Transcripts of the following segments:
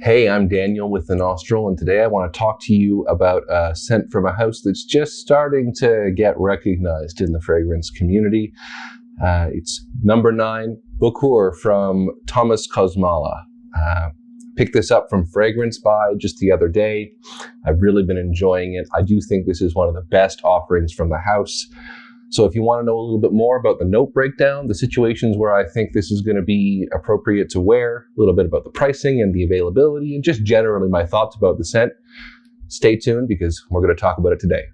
Hey, I'm Daniel with the Nostril, and today I want to talk to you about a scent from a house that's just starting to get recognized in the fragrance community. It's number 9, Bukhoor from Kosmala. Picked this up from Fragrance Buy just the other day. I've really been enjoying it. I do think this is one of the best offerings from the house. So if you want to know a little bit more about the note breakdown, the situations where I think this is going to be appropriate to wear, a little bit about the pricing and the availability, and just generally my thoughts about the scent, stay tuned because we're going to talk about it today.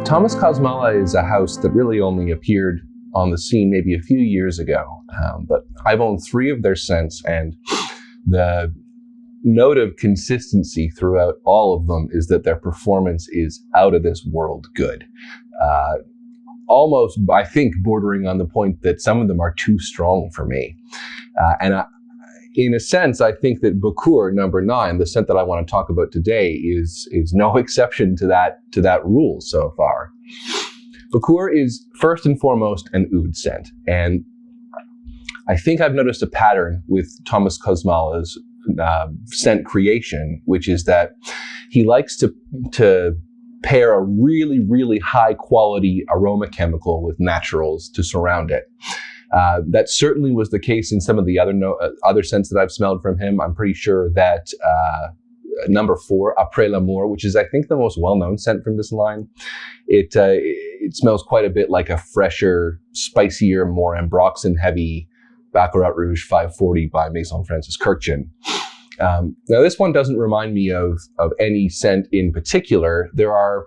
Kosmala is a house that really only appeared on the scene maybe a few years ago, but I've owned 3 of their scents, and the note of consistency throughout all of them is that their performance is out of this world good. Almost, I think, bordering on the point that some of them are too strong for me. In a sense, I think that Bakur, number 9, the scent that I want to talk about today, is no exception to that rule so far. Bakur is first and foremost an oud scent, and I think I've noticed a pattern with Kosmala's scent creation, which is that he likes to pair a really, really high quality aroma chemical with naturals to surround it. That certainly was the case in some of the other scents that I've smelled from him. I'm pretty sure that number 4, Après l'amour, which is I think the most well-known scent from this line, it smells quite a bit like a fresher, spicier, more ambroxan-heavy Baccarat Rouge 540 by Maison Francis Kurkdjian. Now this one doesn't remind me of any scent in particular. There are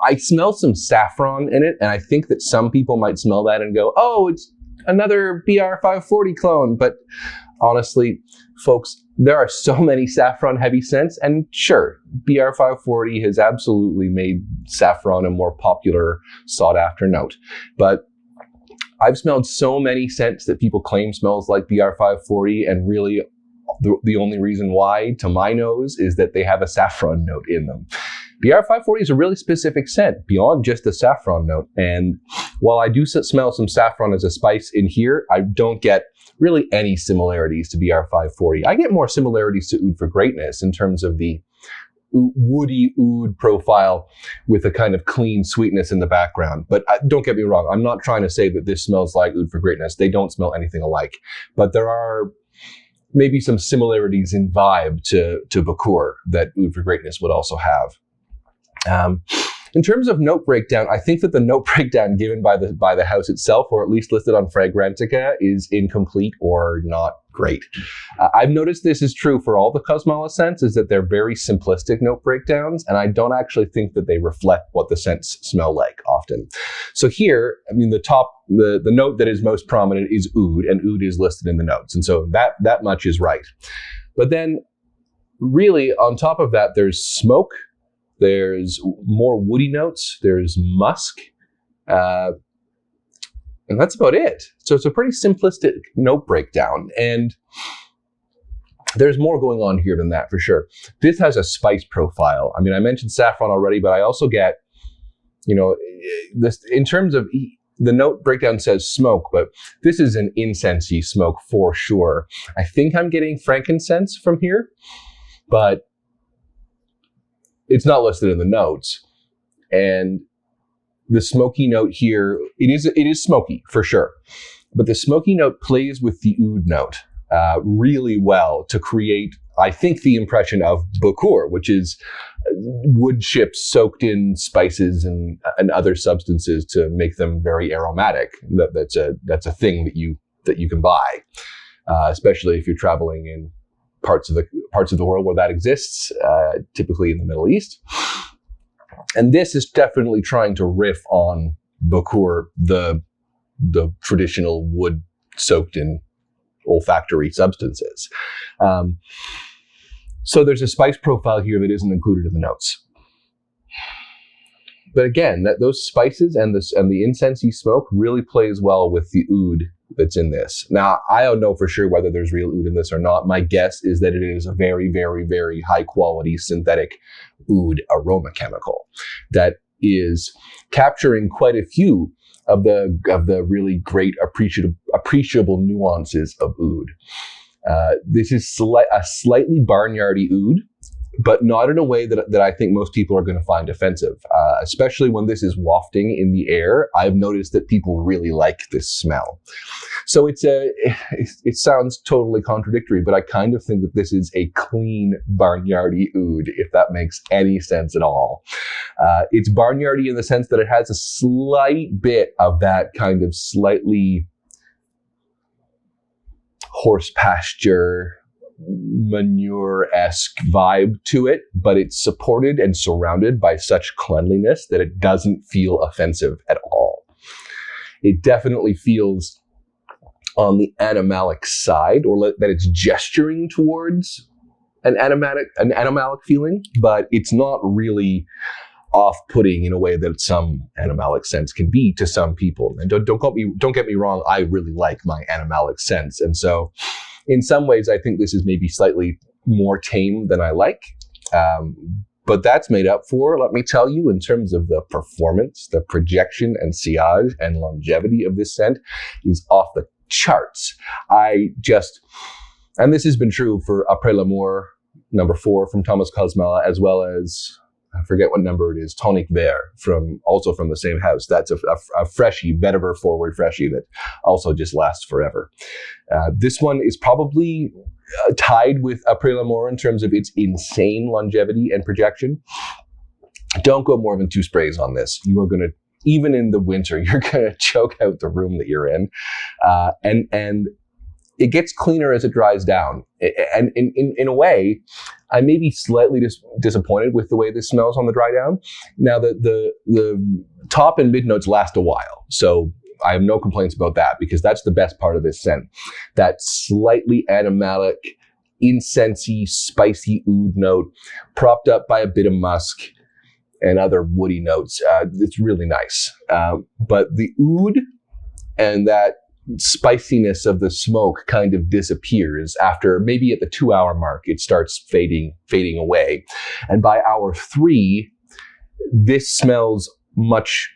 I smell some saffron in it, and I think that some people might smell that and go, oh, it's another BR540 clone. But honestly, folks, there are so many saffron-heavy scents, and sure, BR540 has absolutely made saffron a more popular, sought-after note. But I've smelled so many scents that people claim smells like BR540, and really the only reason why, to my nose, is that they have a saffron note in them. BR540 is a really specific scent beyond just the saffron note. And while I do smell some saffron as a spice in here, I don't get really any similarities to BR540. I get more similarities to Oud for Greatness in terms of the woody oud profile with a kind of clean sweetness in the background. But don't get me wrong, I'm not trying to say that this smells like Oud for Greatness. They don't smell anything alike. But there are maybe some similarities in vibe to Bakur that Oud for Greatness would also have. In terms of note breakdown, I think that the note breakdown given by the house itself, or at least listed on Fragrantica, is incomplete or not great. I've noticed this is true for all the Kosmala scents, is that they're very simplistic note breakdowns, and I don't actually think that they reflect what the scents smell like often. So here, I mean, the note that is most prominent is oud, and oud is listed in the notes, and so that much is right. But then, really, on top of that, there's smoke. There's more woody notes, there's musk, and that's about it. So it's a pretty simplistic note breakdown, and there's more going on here than that for sure. This has a spice profile. I mean, I mentioned saffron already, but I also get, this in terms of, the note breakdown says smoke, but this is an incensey smoke for sure. I think I'm getting frankincense from here, but it's not listed in the notes. And the smoky note here, it is smoky for sure, but the smoky note plays with the oud note really well to create, I think, the impression of Bakur, which is wood chips soaked in spices and other substances to make them very aromatic. That's a thing that you can buy, especially if you're traveling in parts of the world where that exists, typically in the Middle East. And this is definitely trying to riff on Bakur, the traditional wood soaked in olfactory substances. So there's a spice profile here that isn't included in the notes. But again, those spices and the incensey smoke really plays well with the oud that's in this. Now, I don't know for sure whether there's real oud in this or not. My guess is that it is a very, very, very high quality synthetic oud aroma chemical that is capturing quite a few of the really great appreciable nuances of oud. This is a slightly barnyardy oud, but not in a way that I think most people are going to find offensive, especially when this is wafting in the air. I've noticed that people really like this smell. So it sounds totally contradictory, but I kind of think that this is a clean barnyardy oud, if that makes any sense at all. It's barnyardy in the sense that it has a slight bit of that kind of slightly horse pasture, manure-esque vibe to it, but it's supported and surrounded by such cleanliness that it doesn't feel offensive at all. It definitely feels on the animalic side, or that it's gesturing towards an animalic feeling, but it's not really off-putting in a way that some animalic scents can be to some people. And don't get me wrong, I really like my animalic scents, and so in some ways, I think this is maybe slightly more tame than I like. But that's made up for, let me tell you, in terms of the performance, the projection and sillage and longevity of this scent is off the charts. And this has been true for Après l'Amour number 4 from Thomas Kosmala, as well as, I forget what number it is, Tonic Vert, also from the same house. That's a freshie, vetiver forward freshie that also just lasts forever. This one is probably tied with Après l'Amour in terms of its insane longevity and projection. Don't go more than 2 sprays on this. You are going to, even in the winter, you're going to choke out the room that you're in. And it gets cleaner as it dries down. And in a way, I may be slightly disappointed with the way this smells on the dry down. Now, the top and mid notes last a while, so I have no complaints about that, because that's the best part of this scent. That slightly animalic, incensey, spicy oud note, propped up by a bit of musk and other woody notes. It's really nice. But the oud and that spiciness of the smoke kind of disappears after maybe at the 2-hour mark. It starts fading away, and by hour 3, this smells much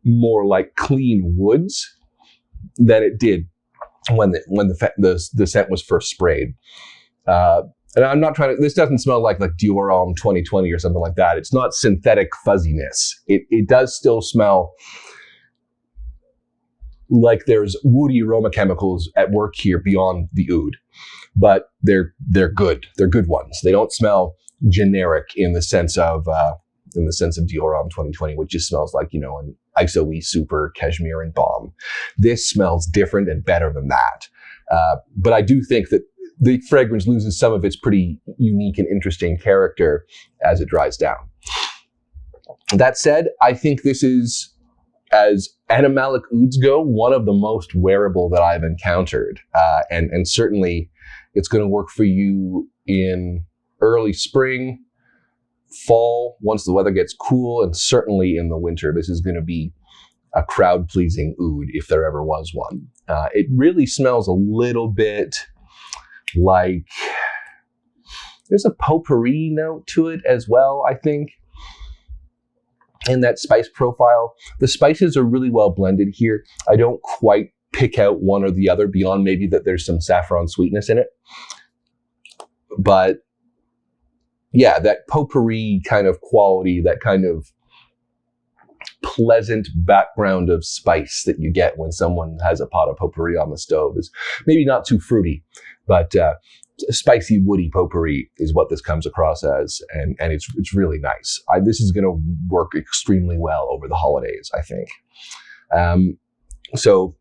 more like clean woods than it did when the scent was first sprayed. And I'm not trying to, this doesn't smell like Aroma 2020 or something like that. It's not synthetic fuzziness. It does still smell like there's woody aroma chemicals at work here beyond the oud, but they're good. They're good ones. They don't smell generic in the sense of Aroma 2020, which just smells like, an ISO-E super cashmere and balm. This smells different and better than that. But I do think that the fragrance loses some of its pretty unique and interesting character as it dries down. That said, I think this is, as animalic ouds go, one of the most wearable that I've encountered. And certainly it's going to work for you in early spring, fall, once the weather gets cool, and certainly in the winter. This is going to be a crowd-pleasing oud if there ever was one. It really smells a little bit like, there's a potpourri note to it as well, I think, in that spice profile. The spices are really well blended here. I don't quite pick out one or the other beyond maybe that there's some saffron sweetness in it. But yeah, that potpourri kind of quality, that kind of pleasant background of spice that you get when someone has a pot of potpourri on the stove is maybe not too fruity, but spicy, woody potpourri is what this comes across as, and it's really nice. This is going to work extremely well over the holidays, I think. So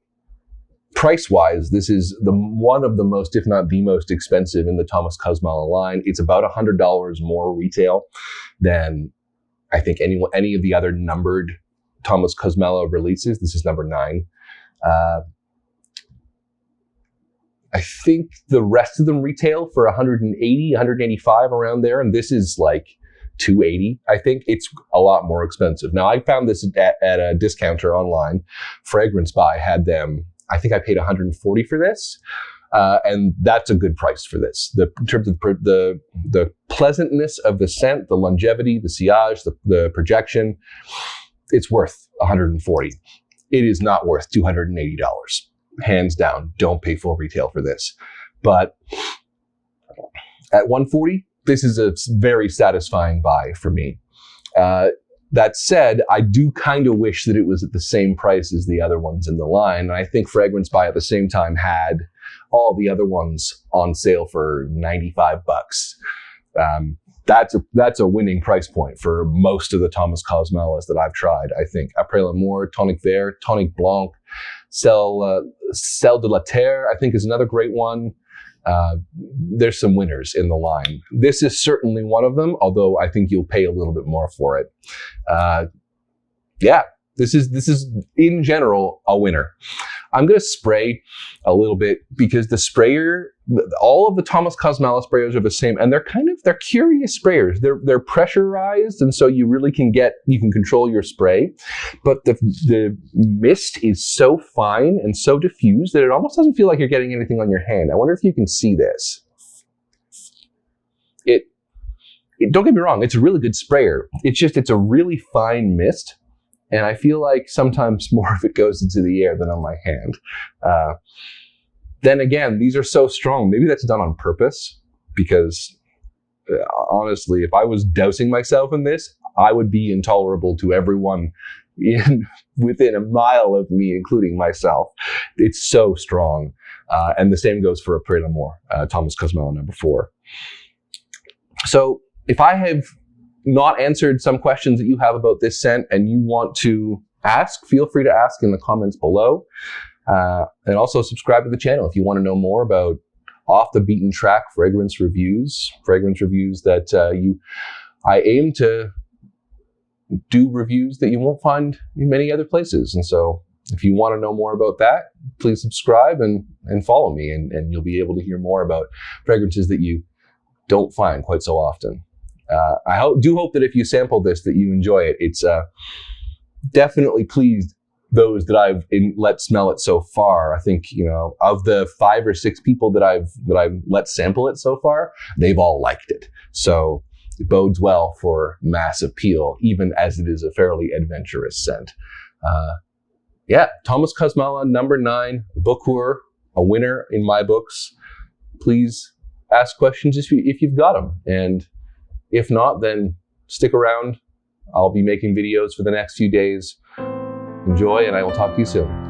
price-wise, this is one of the most, if not the most expensive in the Thomas Kosmala line. It's about $100 more retail than I think any of the other numbered Thomas Kosmala releases. This is number 9. I think the rest of them retail for $180, $185 around there, and this is like $280. I think it's a lot more expensive. Now, I found this at a discounter online. Fragrance Buy had them. I think I paid $140 for this. And that's a good price for this. In terms of the pleasantness of the scent, the longevity, the sillage, the projection, it's worth $140. It is not worth $280. Hands down, don't pay full retail for this. But at $140, this is a very satisfying buy for me. That said, I do kind of wish that it was at the same price as the other ones in the line. And I think Fragrance Buy at the same time had all the other ones on sale for $95. That's a winning price point for most of the Thomas Kosmalas that I've tried. I think Après l'Amour, Tonic Vert, Tonic Blanc, Celle de la Terre, I think is another great one. There's some winners in the line. This is certainly one of them, although I think you'll pay a little bit more for it. Yeah, this is in general a winner. I'm going to spray a little bit because the sprayer, all of the Thomas Kosmala sprayers are the same, and they're curious sprayers. They're pressurized, and so you really can control your spray. But the mist is so fine and so diffused that it almost doesn't feel like you're getting anything on your hand. I wonder if you can see this. Don't get me wrong, it's a really good sprayer. It's a really fine mist. And I feel like sometimes more of it goes into the air than on my hand. Then again, these are so strong. Maybe that's done on purpose because honestly, if I was dousing myself in this, I would be intolerable to everyone within a mile of me, including myself. It's so strong. And the same goes for Après l'Amour, Thomas Kosmala number 4. So if I have not answered some questions that you have about this scent and you want to ask, feel free to ask in the comments below. And also subscribe to the channel if you want to know more about off the beaten track fragrance reviews that I aim to do reviews that you won't find in many other places. And so if you want to know more about that, please subscribe and follow me, and you'll be able to hear more about fragrances that you don't find quite so often. I do hope that if you sample this, that you enjoy it. It's definitely pleased those that I've let smell it so far. I think, of the 5 or 6 people that I've let sample it so far, they've all liked it. So it bodes well for mass appeal, even as it is a fairly adventurous scent. Yeah, Thomas Kosmala number 9, Bukhoor, a winner in my books. Please ask questions if you've got them. And if not, then stick around. I'll be making videos for the next few days. Enjoy, and I will talk to you soon.